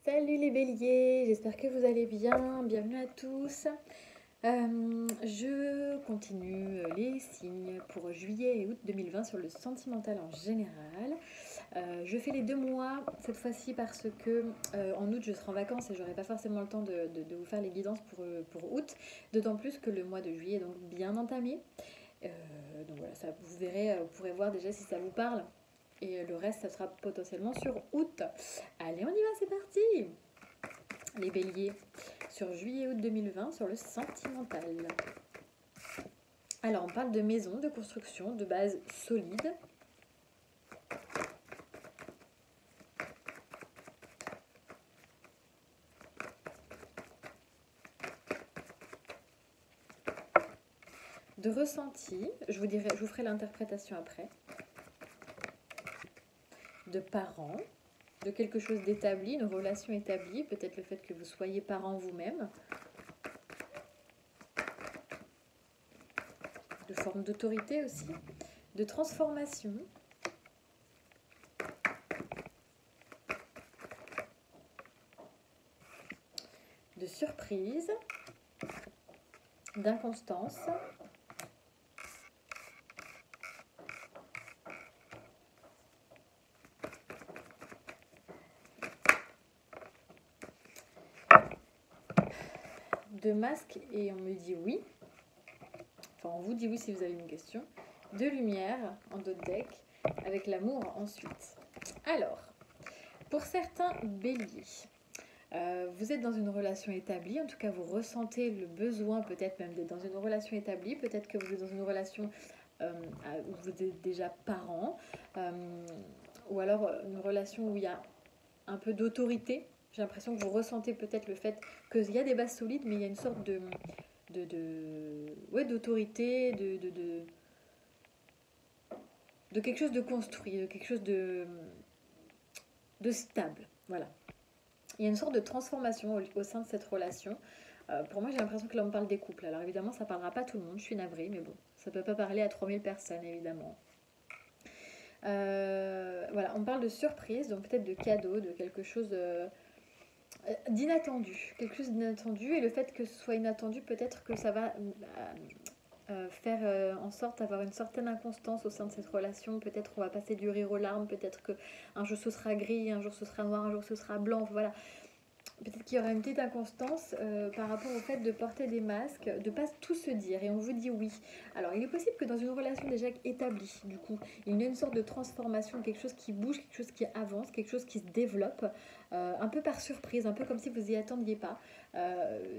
Salut les béliers, j'espère que vous allez bien, bienvenue à tous. Je continue les signes pour juillet et août 2020 sur le sentimental en général. Je fais les 2 mois cette fois-ci parce que en août je serai en vacances et j'aurai pas forcément le temps de vous faire les guidances pour août, d'autant plus que le mois de juillet est donc bien entamé. Donc voilà, ça, vous verrez, vous pourrez voir déjà si ça vous parle. Et le reste, ça sera potentiellement sur août. Allez, on y va, c'est parti! Les béliers, sur juillet-août 2020, sur le sentimental. Alors, on parle de maison, de construction, de base solide. De ressenti, je vous ferai l'interprétation après. De parents, de quelque chose d'établi, une relation établie, peut-être le fait que vous soyez parent vous-même. De forme d'autorité aussi, de transformation. De surprise, d'inconstance. De masque et on me dit oui. Enfin, on vous dit oui si vous avez une question. De lumière en dos de deck, avec l'amour ensuite. Alors, pour certains béliers, vous êtes dans une relation établie, en tout cas vous ressentez le besoin peut-être même d'être dans une relation établie, peut-être que vous êtes dans une relation où vous êtes déjà parent, ou alors une relation où il y a un peu d'autorité. J'ai l'impression que vous ressentez peut-être le fait qu'il y a des bases solides, mais il y a une sorte d'autorité, de quelque chose de construit, de quelque chose de stable. Voilà. Il y a une sorte de transformation au sein de cette relation. Pour moi, j'ai l'impression que là, on parle des couples. Alors évidemment, ça ne parlera pas à tout le monde, je suis navrée, mais bon, ça ne peut pas parler à 3000 personnes, évidemment. Voilà, on parle de surprise, donc peut-être de cadeau, de quelque chose d'inattendu. Quelque chose d'inattendu, et le fait que ce soit inattendu, peut-être que ça va faire en sorte d'avoir une certaine inconstance au sein de cette relation. Peut-être on va passer du rire aux larmes, peut-être qu'un jour ce sera gris, un jour ce sera noir, un jour ce sera blanc, voilà. Peut-être qu'il y aura une petite inconstance par rapport au fait de porter des masques, de ne pas tout se dire, et on vous dit oui. Alors il est possible que dans une relation déjà établie, du coup, il y ait une sorte de transformation, quelque chose qui bouge, quelque chose qui avance, quelque chose qui se développe, un peu par surprise, un peu comme si vous y attendiez pas.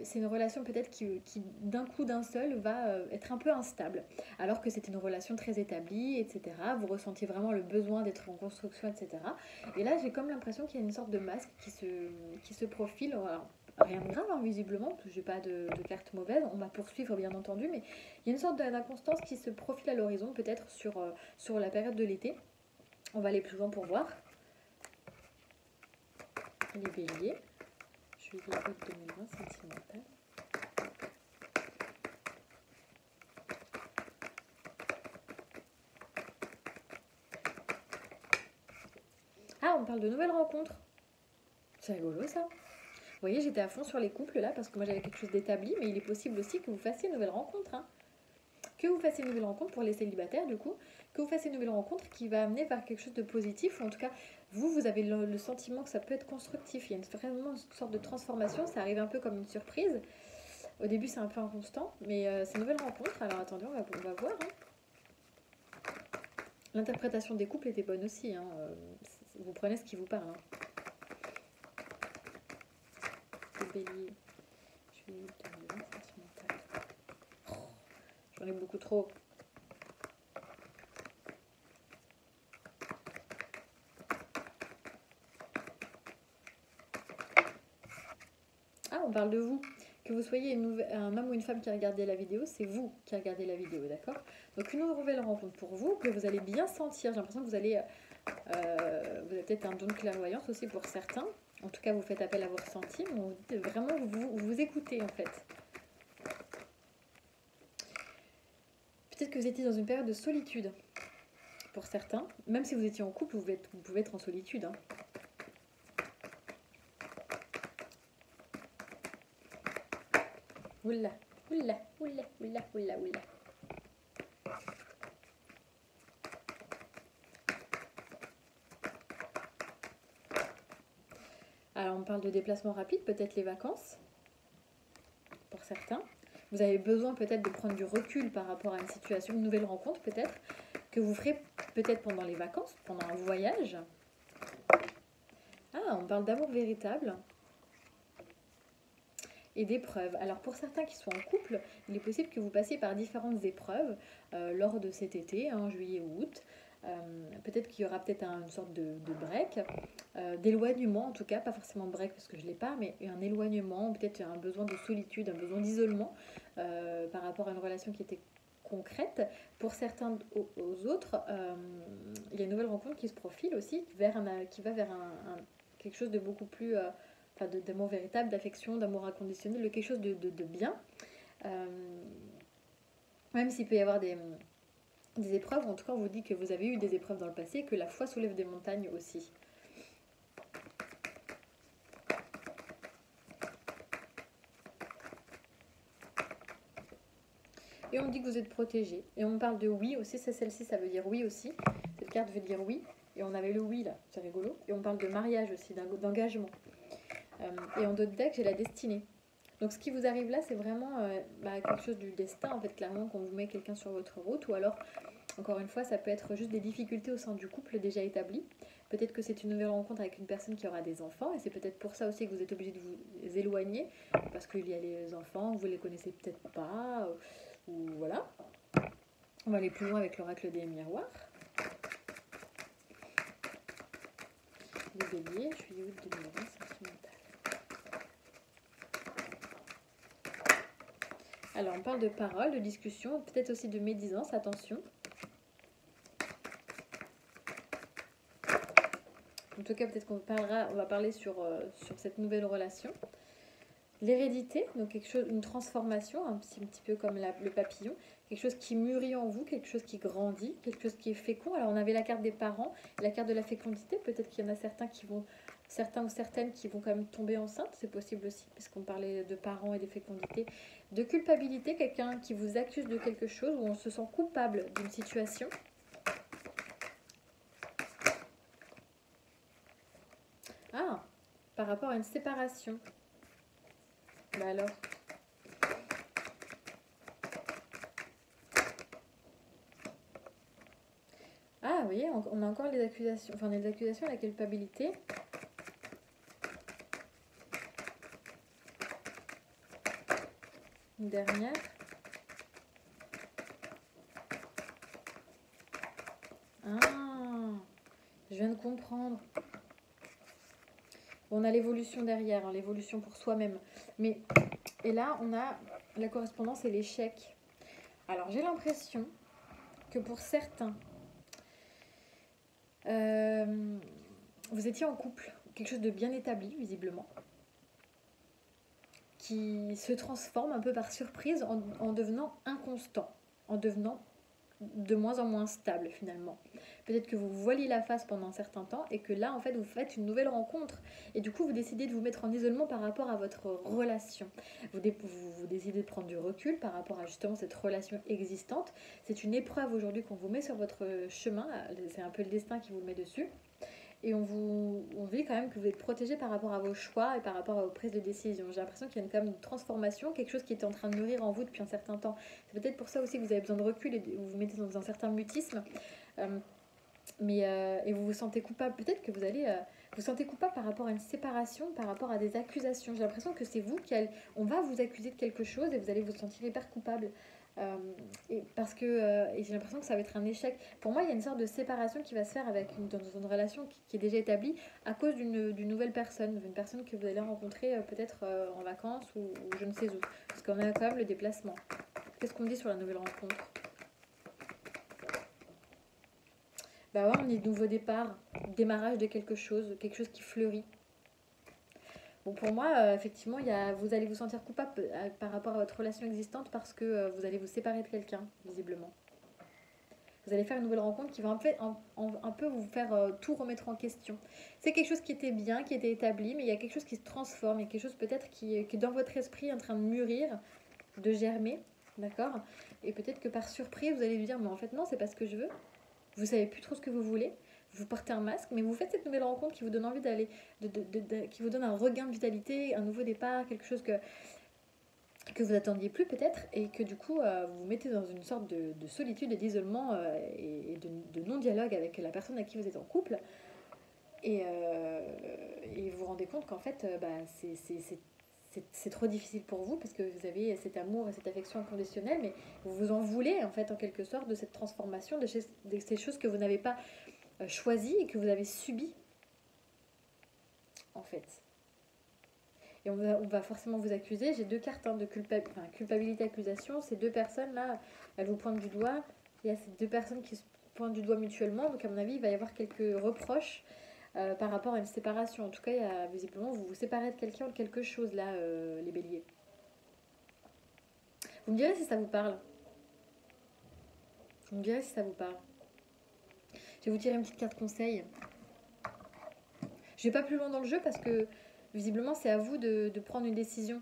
C'est une relation peut-être qui d'un coup d'un seul va être un peu instable, alors que c'était une relation très établie, etc. Vous ressentiez vraiment le besoin d'être en construction, etc. Et là, j'ai comme l'impression qu'il y a une sorte de masque qui se profile. Alors, rien de grave, hein, visiblement, parce que j'ai pas de carte mauvaise. On va poursuivre, bien entendu, mais il y a une sorte d'inconstance qui se profile à l'horizon, peut-être sur la période de l'été. On va aller plus loin pour voir. Les béliers. Juillet, août 2020, sentimental. Ah, on parle de nouvelles rencontres. C'est rigolo, ça. Vous voyez, j'étais à fond sur les couples là, parce que moi j'avais quelque chose d'établi, mais il est possible aussi que vous fassiez une nouvelle rencontre. Hein. Que vous fassiez une nouvelle rencontre pour les célibataires, du coup, que vous fassiez une nouvelle rencontre qui va amener vers quelque chose de positif, ou en tout cas, vous avez le sentiment que ça peut être constructif. Il y a vraiment une sorte de transformation, ça arrive un peu comme une surprise. Au début, c'est un peu inconstant, mais c'est une nouvelle rencontre. Alors attendez, on va voir. Hein. L'interprétation des couples était bonne aussi. Hein. Vous prenez ce qui vous parle. Hein. Les béliers. Je vais terminer sentimental. Oh, j'en ai beaucoup trop. Ah, on parle de vous. Que vous soyez un homme ou une femme qui a regardé la vidéo, c'est vous qui regardez la vidéo, d'accord? Donc une nouvelle rencontre pour vous, que vous allez bien sentir. J'ai l'impression que vous avez peut-être un don de clairvoyance aussi pour certains. En tout cas, vous faites appel à vos ressentis, mais vraiment vous écoutez en fait. Peut-être que vous étiez dans une période de solitude pour certains. Même si vous étiez en couple, vous pouvez être en solitude. Hein. Oula, oula, oula, oula, oula, oula. Alors, on parle de déplacement rapide, peut-être les vacances, pour certains. Vous avez besoin peut-être de prendre du recul par rapport à une situation, une nouvelle rencontre peut-être, que vous ferez peut-être pendant les vacances, pendant un voyage. Ah, on parle d'amour véritable et d'épreuves. Alors pour certains qui sont en couple, il est possible que vous passiez par différentes épreuves lors de cet été, juillet ou août. Peut-être qu'il y aura peut-être une sorte de break, d'éloignement en tout cas, pas forcément de break parce que je ne l'ai pas, mais un éloignement, peut-être un besoin de solitude, un besoin d'isolement par rapport à une relation qui était concrète. Pour certains aux autres, il y a une nouvelle rencontre qui se profile aussi, qui va vers quelque chose de beaucoup plus... d'amour véritable, d'affection, d'amour inconditionnel, de quelque chose de bien. Même s'il peut y avoir des épreuves, en tout cas on vous dit que vous avez eu des épreuves dans le passé et que la foi soulève des montagnes aussi. Et on dit que vous êtes protégé. Et on parle de oui aussi, c'est celle-ci, ça veut dire oui aussi. Cette carte veut dire oui. Et on avait le oui là, c'est rigolo. Et on parle de mariage aussi, d'engagement. Et en d'autres decks, j'ai la destinée. Donc ce qui vous arrive là, c'est vraiment quelque chose du destin, en fait, clairement, quand vous met quelqu'un sur votre route. Ou alors, encore une fois, ça peut être juste des difficultés au sein du couple déjà établi. Peut-être que c'est une nouvelle rencontre avec une personne qui aura des enfants. Et c'est peut-être pour ça aussi que vous êtes obligé de vous éloigner. Parce qu'il y a les enfants, vous ne les connaissez peut-être pas. Ou voilà. On va aller plus loin avec l'oracle des miroirs. Les béliers, juillet-août 2020, sentimental. Alors, on parle de paroles, de discussion, peut-être aussi de médisance, attention. En tout cas, peut-être qu'on va parler sur cette nouvelle relation. L'hérédité, donc quelque chose, une transformation, un petit peu comme le papillon, quelque chose qui mûrit en vous, quelque chose qui grandit, quelque chose qui est fécond. Alors, on avait la carte des parents, la carte de la fécondité. Peut-être qu'il y en a certains ou certaines qui vont quand même tomber enceintes, c'est possible aussi, puisqu'on parlait de parents et de fécondité. De culpabilité, quelqu'un qui vous accuse de quelque chose, où on se sent coupable d'une situation. Ah, par rapport à une séparation. Bah alors. Ah, vous voyez, on a encore les accusations, les accusations, la culpabilité. Une dernière. Ah, je viens de comprendre. On a l'évolution derrière, l'évolution pour soi-même. Et là, on a la correspondance et l'échec. Alors, j'ai l'impression que pour certains, vous étiez en couple, quelque chose de bien établi, visiblement, qui se transforme un peu par surprise en devenant inconstant, en devenant de moins en moins stable finalement. Peut-être que vous voilez la face pendant un certain temps et que là en fait vous faites une nouvelle rencontre et du coup vous décidez de vous mettre en isolement par rapport à votre relation. Vous décidez de prendre du recul par rapport à justement cette relation existante. C'est une épreuve aujourd'hui qu'on vous met sur votre chemin, c'est un peu le destin qui vous le met dessus. Et on dit quand même que vous êtes protégé par rapport à vos choix et par rapport à vos prises de décision. J'ai l'impression qu'il y a quand même une transformation, quelque chose qui était en train de mûrir en vous depuis un certain temps. C'est peut-être pour ça aussi que vous avez besoin de recul et vous vous mettez dans un certain mutisme. Et vous vous sentez coupable. Peut-être que vous allez vous sentez coupable par rapport à une séparation, par rapport à des accusations. J'ai l'impression que c'est vous on va vous accuser de quelque chose et vous allez vous sentir hyper coupable. Et j'ai l'impression que ça va être un échec. Pour moi, il y a une sorte de séparation qui va se faire dans une relation qui est déjà établie à cause d'une nouvelle personne, d'une personne que vous allez rencontrer peut-être en vacances ou je ne sais où. Parce qu'on a quand même le déplacement. Qu'est-ce qu'on dit sur la nouvelle rencontre? Bah ouais, on est de nouveau départ, démarrage de quelque chose qui fleurit. Bon, pour moi, effectivement, vous allez vous sentir coupable par rapport à votre relation existante parce que vous allez vous séparer de quelqu'un, visiblement. Vous allez faire une nouvelle rencontre qui va un peu vous faire tout remettre en question. C'est quelque chose qui était bien, qui était établi, mais il y a quelque chose qui se transforme, il y a quelque chose peut-être qui est dans votre esprit en train de mûrir de germer, d'accord? Et peut-être que par surprise, vous allez lui dire, mais en fait non, c'est pas ce que je veux. Vous savez plus trop ce que vous voulez. Vous portez un masque, mais vous faites cette nouvelle rencontre qui vous donne envie d'aller, qui vous donne un regain de vitalité, un nouveau départ, quelque chose que vous attendiez plus peut-être, et que du coup vous vous mettez dans une sorte de solitude et d'isolement et de non-dialogue avec la personne avec qui vous êtes en couple. Et vous vous rendez compte qu'en fait, c'est trop difficile pour vous parce que vous avez cet amour et cette affection inconditionnelle, mais vous vous en voulez en fait en quelque sorte de cette transformation, de ces choses que vous n'avez pas choisies et que vous avez subies en fait. Et on va forcément vous accuser. J'ai deux cartes de culpabilité-accusation. Ces deux personnes-là, elles vous pointent du doigt. Il y a ces deux personnes qui se pointent du doigt mutuellement. Donc à mon avis, il va y avoir quelques reproches par rapport à une séparation. En tout cas, visiblement, vous vous séparez de quelqu'un ou de quelque chose là, les béliers. Vous me direz si ça vous parle. Vous me direz si ça vous parle. Je vais vous tirer une petite carte conseil. Je vais pas plus loin dans le jeu parce que visiblement, c'est à vous de prendre une décision.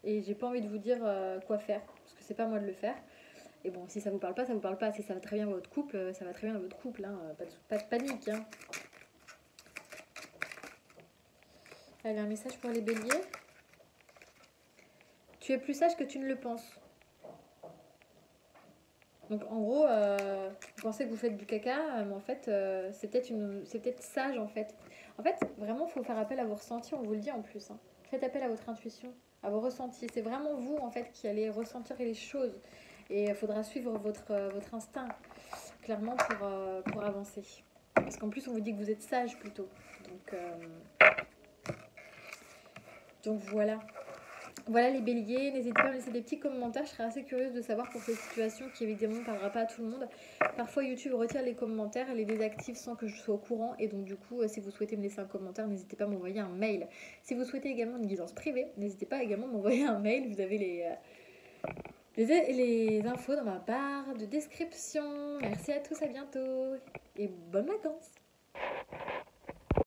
Et j'ai pas envie de vous dire quoi faire parce que c'est pas moi de le faire. Et bon, si ça vous parle pas, ça vous parle pas. Si ça va très bien dans votre couple, ça va très bien dans votre couple. Hein. Pas de panique. Hein. Allez, un message pour les béliers. Tu es plus sage que tu ne le penses. Donc en gros, vous pensez que vous faites du caca, mais en fait, c'est peut-être sage en fait. En fait, vraiment, il faut faire appel à vos ressentis, on vous le dit en plus. Hein. Faites appel à votre intuition, à vos ressentis. C'est vraiment vous en fait qui allez ressentir les choses. Et il faudra suivre votre instinct, clairement, pour avancer. Parce qu'en plus, on vous dit que vous êtes sage plutôt. Donc voilà. Voilà les béliers, n'hésitez pas à me laisser des petits commentaires, je serais assez curieuse de savoir pour cette situation qui évidemment ne parlera pas à tout le monde. Parfois YouTube retire les commentaires et les désactive sans que je sois au courant et donc du coup si vous souhaitez me laisser un commentaire, n'hésitez pas à m'envoyer un mail. Si vous souhaitez également une guidance privée, n'hésitez pas également à m'envoyer un mail, vous avez les infos dans ma barre de description. Merci à tous, à bientôt et bonnes vacances.